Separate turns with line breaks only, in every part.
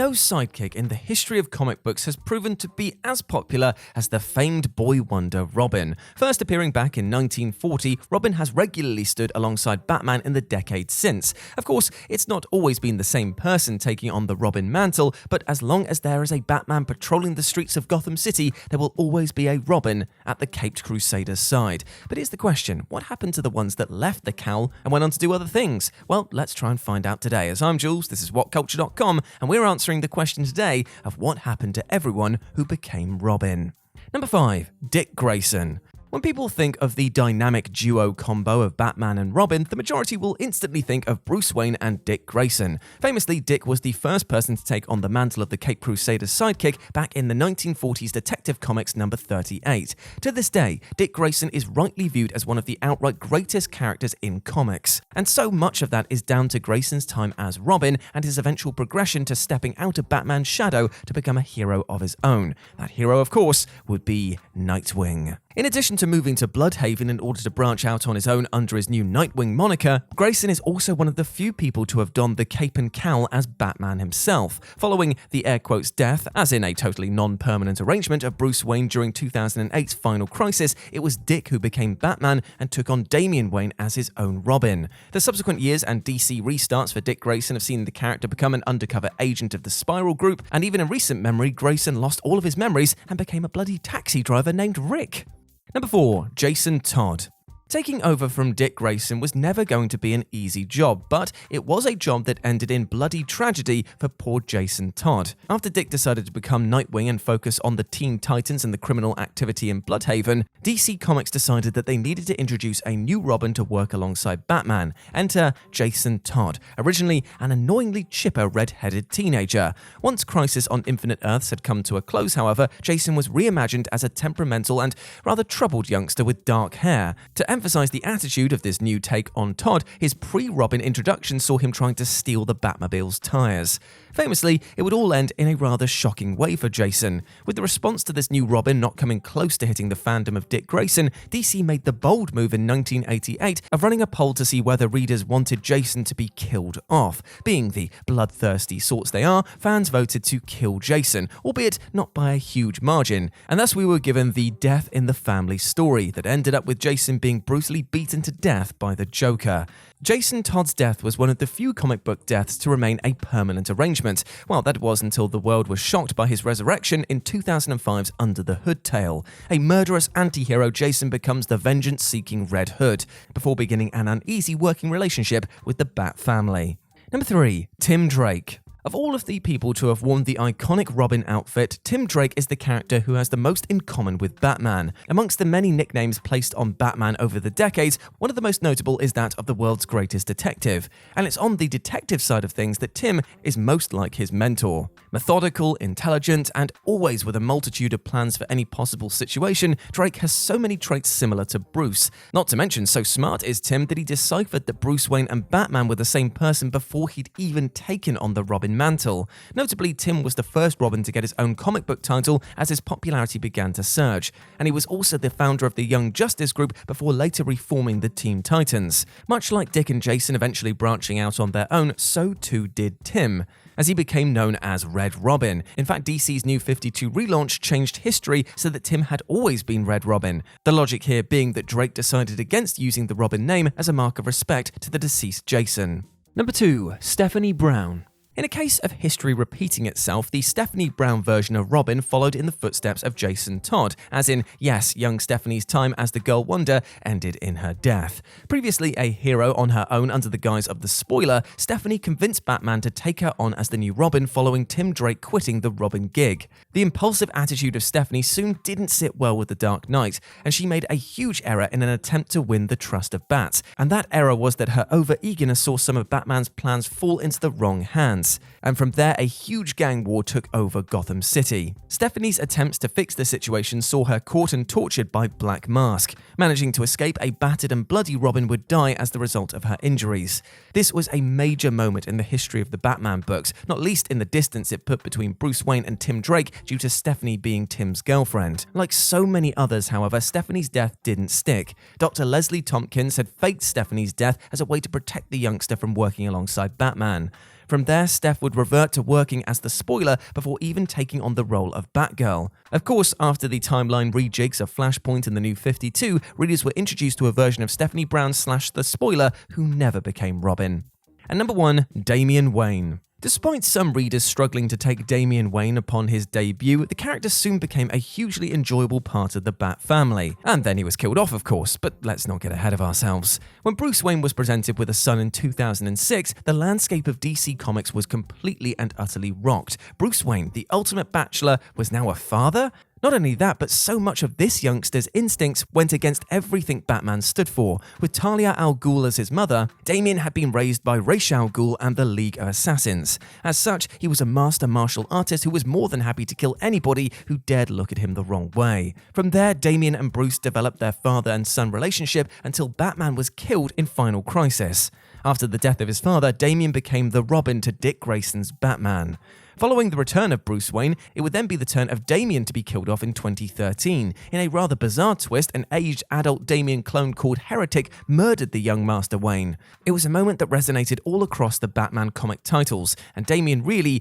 no sidekick in the history of comic books has proven to be as popular as the famed boy wonder Robin. First appearing back in 1940, Robin has regularly stood alongside Batman in the decades since. Of course, it's not always been the same person taking on the Robin mantle, but as long as there is a Batman patrolling the streets of Gotham City, there will always be a Robin at the Caped Crusader's side. But here's the question, what happened to the ones that left the cowl and went on to do other things? Well, let's try and find out today. As I'm Jules, this is WhatCulture.com, and we're answering the question today of what happened to everyone who became Robin. Number 5. Dick Grayson. When people think of the dynamic duo combo of Batman and Robin, the majority will instantly think of Bruce Wayne and Dick Grayson. Famously, Dick was the first person to take on the mantle of the Caped Crusader's sidekick back in the 1940s Detective Comics number 38. To this day, Dick Grayson is rightly viewed as one of the outright greatest characters in comics. And so much of that is down to Grayson's time as Robin and his eventual progression to stepping out of Batman's shadow to become a hero of his own. That hero, of course, would be Nightwing. In addition to moving to Bloodhaven in order to branch out on his own under his new Nightwing moniker, Grayson is also one of the few people to have donned the cape and cowl as Batman himself. Following the air quotes death, as in a totally non-permanent arrangement, of Bruce Wayne during 2008's Final Crisis, it was Dick who became Batman and took on Damian Wayne as his own Robin. The subsequent years and DC restarts for Dick Grayson have seen the character become an undercover agent of the Spiral Group, and even in recent memory, Grayson lost all of his memories and became a bloody taxi driver named Rick. Number 4. Jason Todd. Taking over from Dick Grayson was never going to be an easy job, but it was a job that ended in bloody tragedy for poor Jason Todd. After Dick decided to become Nightwing and focus on the Teen Titans and the criminal activity in Bloodhaven, DC Comics decided that they needed to introduce a new Robin to work alongside Batman. Enter Jason Todd, originally an annoyingly chipper red-headed teenager. Once Crisis on Infinite Earths had come to a close, however, Jason was reimagined as a temperamental and rather troubled youngster with dark hair. To emphasize the attitude of this new take on Todd, his pre-Robin introduction saw him trying to steal the Batmobile's tires. Famously, it would all end in a rather shocking way for Jason. With the response to this new Robin not coming close to hitting the fandom of Dick Grayson, DC made the bold move in 1988 of running a poll to see whether readers wanted Jason to be killed off. Being the bloodthirsty sorts they are, fans voted to kill Jason, albeit not by a huge margin, and thus we were given the death in the family story that ended up with Jason being brutally beaten to death by the Joker. Jason Todd's death was one of the few comic book deaths to remain a permanent arrangement. Well, that was until the world was shocked by his resurrection in 2005's Under the Hood tale. A murderous anti-hero, Jason becomes the vengeance-seeking Red Hood, before beginning an uneasy working relationship with the Bat family. Number 3. Tim Drake. Of all of the people to have worn the iconic Robin outfit, Tim Drake is the character who has the most in common with Batman. Amongst the many nicknames placed on Batman over the decades, one of the most notable is that of the world's greatest detective. And it's on the detective side of things that Tim is most like his mentor. Methodical, intelligent, and always with a multitude of plans for any possible situation, Drake has so many traits similar to Bruce. Not to mention, so smart is Tim that he deciphered that Bruce Wayne and Batman were the same person before he'd even taken on the Robin mantle. Notably, Tim was the first Robin to get his own comic book title as his popularity began to surge, and he was also the founder of the Young Justice group before later reforming the Teen Titans. Much like Dick and Jason eventually branching out on their own, so too did Tim, as he became known as Red Robin. In fact, DC's New 52 relaunch changed history so that Tim had always been Red Robin. The logic here being that Drake decided against using the Robin name as a mark of respect to the deceased Jason. Number 2. Stephanie Brown. In a case of history repeating itself, the Stephanie Brown version of Robin followed in the footsteps of Jason Todd, as in, yes, young Stephanie's time as the Girl Wonder ended in her death. Previously a hero on her own under the guise of the Spoiler, Stephanie convinced Batman to take her on as the new Robin following Tim Drake quitting the Robin gig. The impulsive attitude of Stephanie soon didn't sit well with the Dark Knight, and she made a huge error in an attempt to win the trust of Bats, and that error was that her over-eagerness saw some of Batman's plans fall into the wrong hands. And from there, a huge gang war took over Gotham City. Stephanie's attempts to fix the situation saw her caught and tortured by Black Mask. Managing to escape, a battered and bloody Robin would die as the result of her injuries. This was a major moment in the history of the Batman books, not least in the distance it put between Bruce Wayne and Tim Drake due to Stephanie being Tim's girlfriend. Like so many others, however, Stephanie's death didn't stick. Dr. Leslie Tompkins had faked Stephanie's death as a way to protect the youngster from working alongside Batman. From there, Steph would revert to working as the spoiler before even taking on the role of Batgirl. Of course, after the timeline rejigs of Flashpoint and the New 52, readers were introduced to a version of Stephanie Brown / the spoiler who never became Robin. And number 1, Damian Wayne. Despite some readers struggling to take Damian Wayne upon his debut, the character soon became a hugely enjoyable part of the Bat family. And then he was killed off, of course, but let's not get ahead of ourselves. When Bruce Wayne was presented with a son in 2006, the landscape of DC Comics was completely and utterly rocked. Bruce Wayne, the ultimate bachelor, was now a father? Not only that, but so much of this youngster's instincts went against everything Batman stood for. With Talia al Ghul as his mother, Damian had been raised by Ra's al Ghul and the League of Assassins. As such, he was a master martial artist who was more than happy to kill anybody who dared look at him the wrong way. From there, Damian and Bruce developed their father and son relationship until Batman was killed in Final Crisis. After the death of his father, Damian became the Robin to Dick Grayson's Batman. Following the return of Bruce Wayne, it would then be the turn of Damian to be killed off in 2013. In a rather bizarre twist, an aged adult Damian clone called Heretic murdered the young Master Wayne. It was a moment that resonated all across the Batman comic titles, and Damian really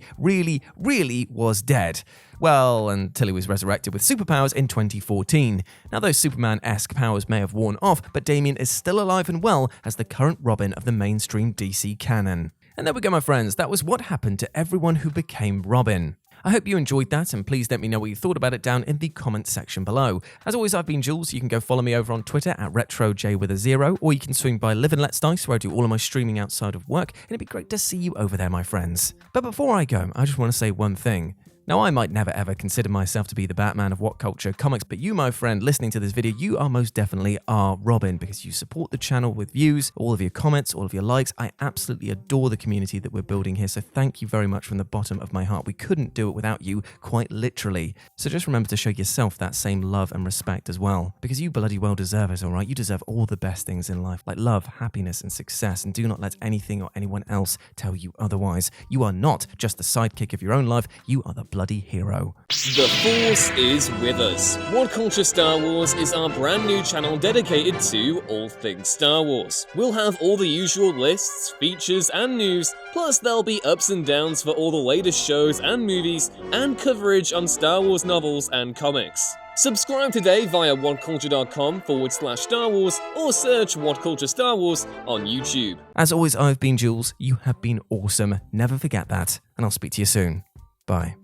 was dead. Well, until he was resurrected with superpowers in 2014. Now those Superman-esque powers may have worn off, but Damian is still alive and well as the current Robin of the mainstream DC canon. And there we go, my friends, that was what happened to everyone who became Robin. I hope you enjoyed that, and please let me know what you thought about it down in the comments section below. As always, I've been Jules. You can go follow me over on Twitter at RetroJ0, or you can swing by Live and Let's Dice, where I do all of my streaming outside of work, and it'd be great to see you over there, my friends. But before I go, I just want to say one thing. Now, I might never ever consider myself to be the Batman of What Culture Comics, but you, my friend, listening to this video, you are most definitely our Robin, because you support the channel with views, all of your comments, all of your likes. I absolutely adore the community that we're building here, so thank you very much from the bottom of my heart. We couldn't do it without you, quite literally. So just remember to show yourself that same love and respect as well, because you bloody well deserve it, alright? You deserve all the best things in life, like love, happiness, and success, and do not let anything or anyone else tell you otherwise. You are not just the sidekick of your own life, you are the bloody hero.
The Force is with us. What Culture Star Wars is our brand new channel dedicated to all things Star Wars. We'll have all the usual lists, features, and news, plus there'll be ups and downs for all the latest shows and movies, and coverage on Star Wars novels and comics. Subscribe today via whatculture.com/Star Wars, or search What Culture Star Wars on YouTube.
As always, I've been Jules. You have been awesome. Never forget that, and I'll speak to you soon. Bye.